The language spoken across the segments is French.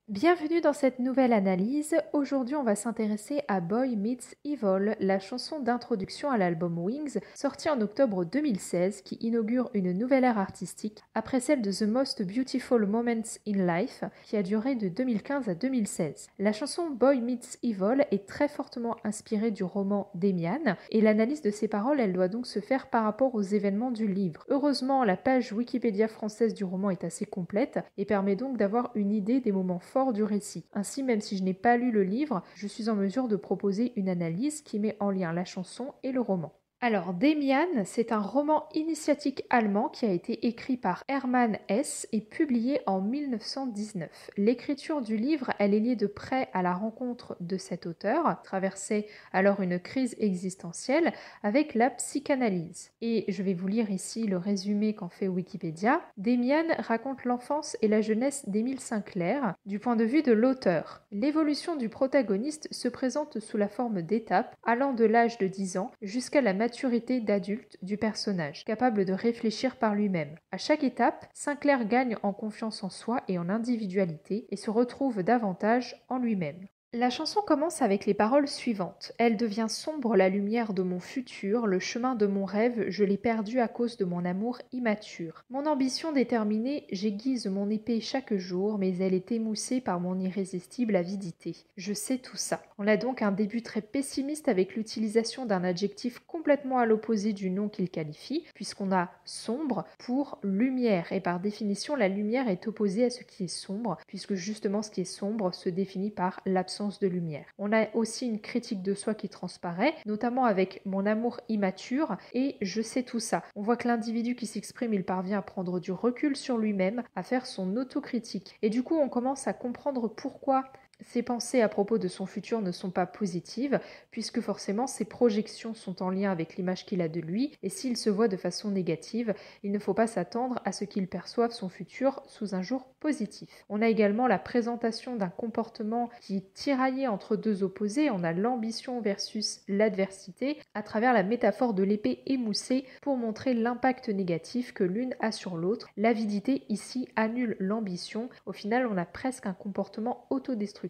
Bienvenue dans cette nouvelle analyse. Aujourd'hui, on va s'intéresser à Boy Meets Evil, la chanson d'introduction à l'album Wings, sorti en octobre 2016, qui inaugure une nouvelle ère artistique après celle de The Most Beautiful Moments in Life, qui a duré de 2015 à 2016. La chanson Boy Meets Evil est très fortement inspirée du roman Demian, et l'analyse de ses paroles, elle doit donc se faire par rapport aux événements du livre. Heureusement, la page Wikipédia française du roman est assez complète et permet donc d'avoir une idée des moments forts du récit. Ainsi, même si je n'ai pas lu le livre, je suis en mesure de proposer une analyse qui met en lien la chanson et le roman. Alors, Demian, c'est un roman initiatique allemand qui a été écrit par Hermann Hesse et publié en 1919. L'écriture du livre, elle est liée de près à la rencontre de cet auteur, traversait alors une crise existentielle avec la psychanalyse. Et je vais vous lire ici le résumé qu'en fait Wikipédia. Demian raconte l'enfance et la jeunesse d'Émile Sinclair du point de vue de l'auteur. L'évolution du protagoniste se présente sous la forme d'étapes allant de l'âge de 10 ans jusqu'à la maturité d'adulte du personnage, capable de réfléchir par lui-même. À chaque étape, Sinclair gagne en confiance en soi et en individualité et se retrouve davantage en lui-même. La chanson commence avec les paroles suivantes. Elle devient sombre la lumière de mon futur, le chemin de mon rêve, je l'ai perdu à cause de mon amour immature. Mon ambition déterminée, j'aiguise mon épée chaque jour, mais elle est émoussée par mon irrésistible avidité. Je sais tout ça. On a donc un début très pessimiste avec l'utilisation d'un adjectif complètement à l'opposé du nom qu'il qualifie, puisqu'on a sombre pour lumière, et par définition, la lumière est opposée à ce qui est sombre, puisque justement ce qui est sombre se définit par l'absence de lumière. On a aussi une critique de soi qui transparaît, notamment avec mon amour immature et je sais tout ça. On voit que l'individu qui s'exprime, il parvient à prendre du recul sur lui-même, à faire son autocritique. Et du coup, on commence à comprendre pourquoi ses pensées à propos de son futur ne sont pas positives, puisque forcément ses projections sont en lien avec l'image qu'il a de lui, et s'il se voit de façon négative, il ne faut pas s'attendre à ce qu'il perçoive son futur sous un jour positif. On a également la présentation d'un comportement qui est tiraillé entre deux opposés, on a l'ambition versus l'adversité, à travers la métaphore de l'épée émoussée pour montrer l'impact négatif que l'une a sur l'autre. L'avidité ici annule l'ambition, au final on a presque un comportement autodestructeur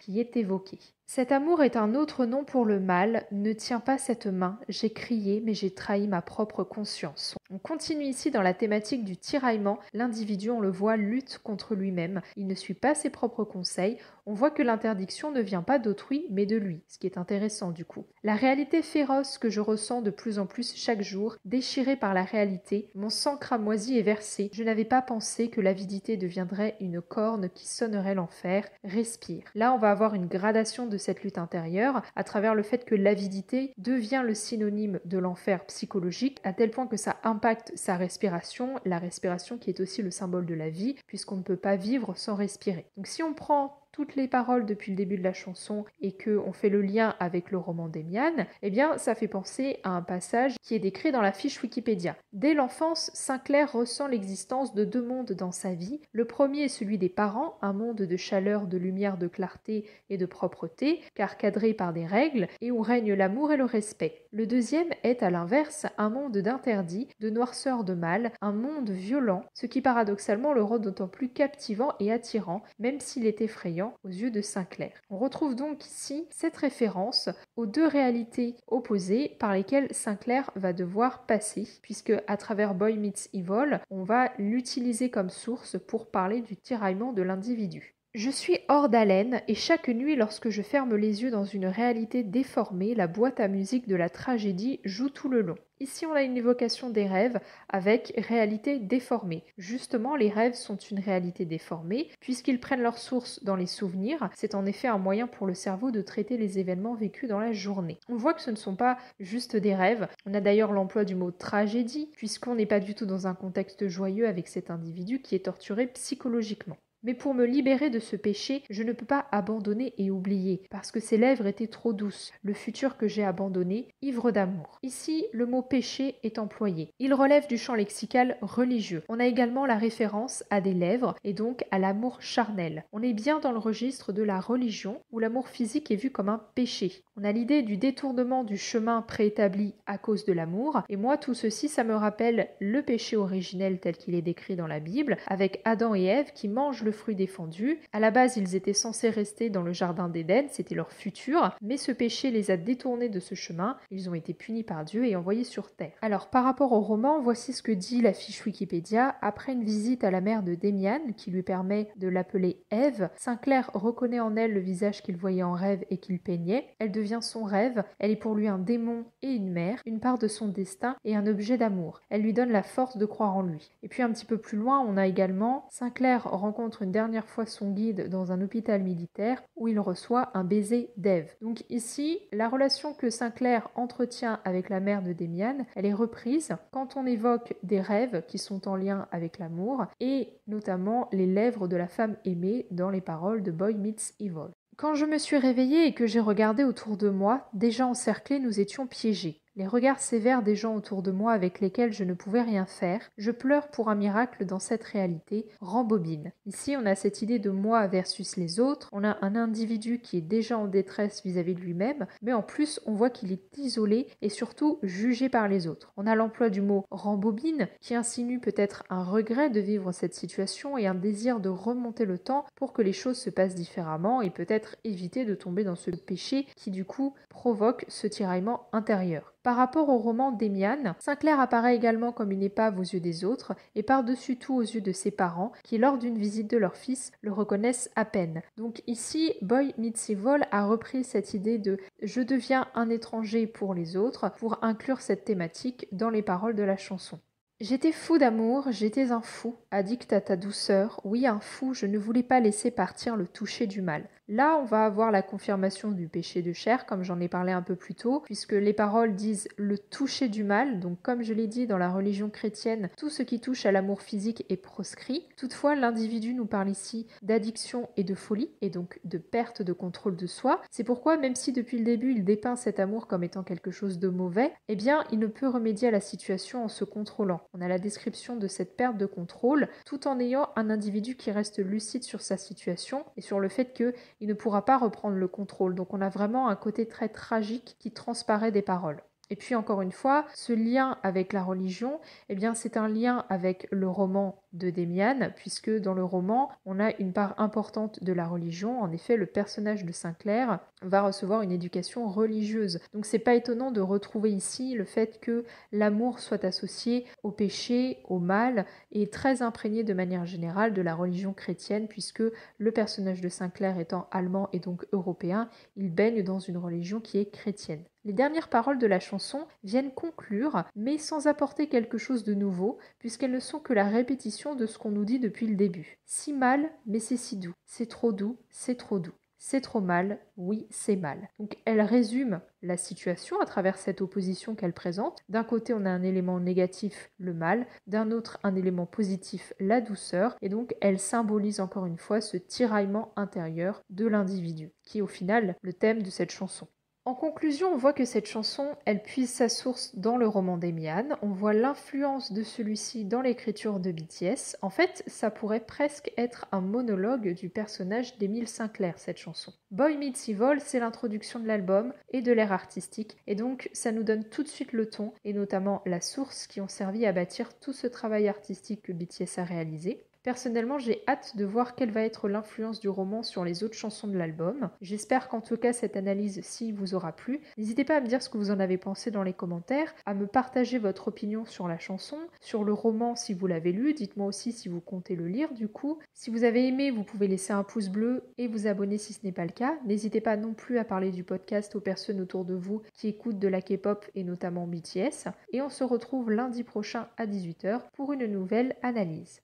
qui est évoqué. Cet amour est un autre nom pour le mal, ne tiens pas cette main, j'ai crié mais j'ai trahi ma propre conscience. On continue ici dans la thématique du tiraillement, l'individu on le voit lutte contre lui-même, il ne suit pas ses propres conseils, on voit que l'interdiction ne vient pas d'autrui mais de lui, ce qui est intéressant du coup. La réalité féroce que je ressens de plus en plus chaque jour, déchirée par la réalité, mon sang cramoisi est versé, je n'avais pas pensé que l'avidité deviendrait une corne qui sonnerait l'enfer, respire. Là on va avoir une gradation de cette lutte intérieure à travers le fait que l'avidité devient le synonyme de l'enfer psychologique à tel point que ça impacte sa respiration, la respiration qui est aussi le symbole de la vie puisqu'on ne peut pas vivre sans respirer. Donc si on prend toutes les paroles depuis le début de la chanson et qu'on fait le lien avec le roman d'Emian, eh bien ça fait penser à un passage qui est décrit dans la fiche Wikipédia. Dès l'enfance, Sinclair ressent l'existence de deux mondes dans sa vie. Le premier est celui des parents, un monde de chaleur, de lumière, de clarté et de propreté, car cadré par des règles et où règne l'amour et le respect. Le deuxième est à l'inverse un monde d'interdit, de noirceur, de mal, un monde violent, ce qui paradoxalement le rend d'autant plus captivant et attirant, même s'il est effrayant aux yeux de Sinclair. On retrouve donc ici cette référence aux deux réalités opposées par lesquelles Sinclair va devoir passer, puisque à travers Boy Meets Evil, on va l'utiliser comme source pour parler du tiraillement de l'individu. Je suis hors d'haleine et chaque nuit lorsque je ferme les yeux dans une réalité déformée, la boîte à musique de la tragédie joue tout le long. Ici on a une évocation des rêves avec réalité déformée. Justement les rêves sont une réalité déformée puisqu'ils prennent leur source dans les souvenirs. C'est en effet un moyen pour le cerveau de traiter les événements vécus dans la journée. On voit que ce ne sont pas juste des rêves. On a d'ailleurs l'emploi du mot tragédie puisqu'on n'est pas du tout dans un contexte joyeux avec cet individu qui est torturé psychologiquement. Mais pour me libérer de ce péché, je ne peux pas abandonner et oublier, parce que ses lèvres étaient trop douces, le futur que j'ai abandonné, ivre d'amour. Ici, le mot péché est employé. Il relève du champ lexical religieux. On a également la référence à des lèvres, et donc à l'amour charnel. On est bien dans le registre de la religion, où l'amour physique est vu comme un péché. On a l'idée du détournement du chemin préétabli à cause de l'amour, et moi tout ceci, ça me rappelle le péché originel tel qu'il est décrit dans la Bible, avec Adam et Ève qui mangent le fruit défendu. À la base, ils étaient censés rester dans le jardin d'Éden, c'était leur futur, mais ce péché les a détournés de ce chemin. Ils ont été punis par Dieu et envoyés sur terre. Alors, par rapport au roman, voici ce que dit la fiche Wikipédia. Après une visite à la mère de Damian, qui lui permet de l'appeler Ève, Sinclair reconnaît en elle le visage qu'il voyait en rêve et qu'il peignait. Elle devient son rêve. Elle est pour lui un démon et une mère, une part de son destin et un objet d'amour. Elle lui donne la force de croire en lui. Et puis un petit peu plus loin, on a également Sinclair rencontre une dernière fois son guide dans un hôpital militaire où il reçoit un baiser d'Ève. Donc ici, la relation que Sinclair entretient avec la mère de Damian, elle est reprise quand on évoque des rêves qui sont en lien avec l'amour et notamment les lèvres de la femme aimée dans les paroles de Boy Meets Evil. Quand je me suis réveillée et que j'ai regardé autour de moi, déjà encerclés, nous étions piégés. Les regards sévères des gens autour de moi avec lesquels je ne pouvais rien faire, je pleure pour un miracle dans cette réalité, rembobine. Ici, on a cette idée de moi versus les autres, on a un individu qui est déjà en détresse vis-à-vis de lui-même, mais en plus, on voit qu'il est isolé et surtout jugé par les autres. On a l'emploi du mot rembobine qui insinue peut-être un regret de vivre cette situation et un désir de remonter le temps pour que les choses se passent différemment et peut-être éviter de tomber dans ce péché qui du coup provoque ce tiraillement intérieur. Par rapport au roman Damian, Sinclair apparaît également comme une épave aux yeux des autres et par-dessus tout aux yeux de ses parents qui, lors d'une visite de leur fils, le reconnaissent à peine. Donc ici, Boy Meets Evil a repris cette idée de « je deviens un étranger pour les autres » pour inclure cette thématique dans les paroles de la chanson. J'étais fou d'amour, j'étais un fou, addict à ta douceur, oui un fou, je ne voulais pas laisser partir le toucher du mal. Là, on va avoir la confirmation du péché de chair, comme j'en ai parlé un peu plus tôt, puisque les paroles disent le toucher du mal, donc comme je l'ai dit dans la religion chrétienne, tout ce qui touche à l'amour physique est proscrit. Toutefois, l'individu nous parle ici d'addiction et de folie, et donc de perte de contrôle de soi. C'est pourquoi, même si depuis le début il dépeint cet amour comme étant quelque chose de mauvais, eh bien, il ne peut remédier à la situation en se contrôlant. On a la description de cette perte de contrôle, tout en ayant un individu qui reste lucide sur sa situation et sur le fait qu'il ne pourra pas reprendre le contrôle. Donc on a vraiment un côté très tragique qui transparaît des paroles. Et puis encore une fois, ce lien avec la religion, eh bien c'est un lien avec le roman de Damian, puisque dans le roman, on a une part importante de la religion. En effet, le personnage de Sinclair va recevoir une éducation religieuse. Donc c'est pas étonnant de retrouver ici le fait que l'amour soit associé au péché, au mal, et très imprégné de manière générale de la religion chrétienne, puisque le personnage de Sinclair étant allemand et donc européen, il baigne dans une religion qui est chrétienne. Les dernières paroles de la chanson viennent conclure, mais sans apporter quelque chose de nouveau, puisqu'elles ne sont que la répétition de ce qu'on nous dit depuis le début. Si mal, mais c'est si doux. C'est trop doux, c'est trop doux. C'est trop mal, oui, c'est mal. Donc elle résume la situation à travers cette opposition qu'elle présente. D'un côté, on a un élément négatif, le mal, d'un autre, un élément positif, la douceur, et donc elle symbolise encore une fois ce tiraillement intérieur de l'individu, qui est au final le thème de cette chanson. En conclusion, on voit que cette chanson, elle puise sa source dans le roman Damian, on voit l'influence de celui-ci dans l'écriture de BTS. En fait, ça pourrait presque être un monologue du personnage d'Émile Sinclair, cette chanson. Boy Meets Evil, c'est l'introduction de l'album et de l'ère artistique, et donc ça nous donne tout de suite le ton, et notamment la source qui ont servi à bâtir tout ce travail artistique que BTS a réalisé. Personnellement, j'ai hâte de voir quelle va être l'influence du roman sur les autres chansons de l'album. J'espère qu'en tout cas cette analyse-ci vous aura plu. N'hésitez pas à me dire ce que vous en avez pensé dans les commentaires, à me partager votre opinion sur la chanson, sur le roman si vous l'avez lu, dites-moi aussi si vous comptez le lire du coup. Si vous avez aimé, vous pouvez laisser un pouce bleu et vous abonner si ce n'est pas le cas. N'hésitez pas non plus à parler du podcast aux personnes autour de vous qui écoutent de la K-pop et notamment BTS. Et on se retrouve lundi prochain à 18h pour une nouvelle analyse.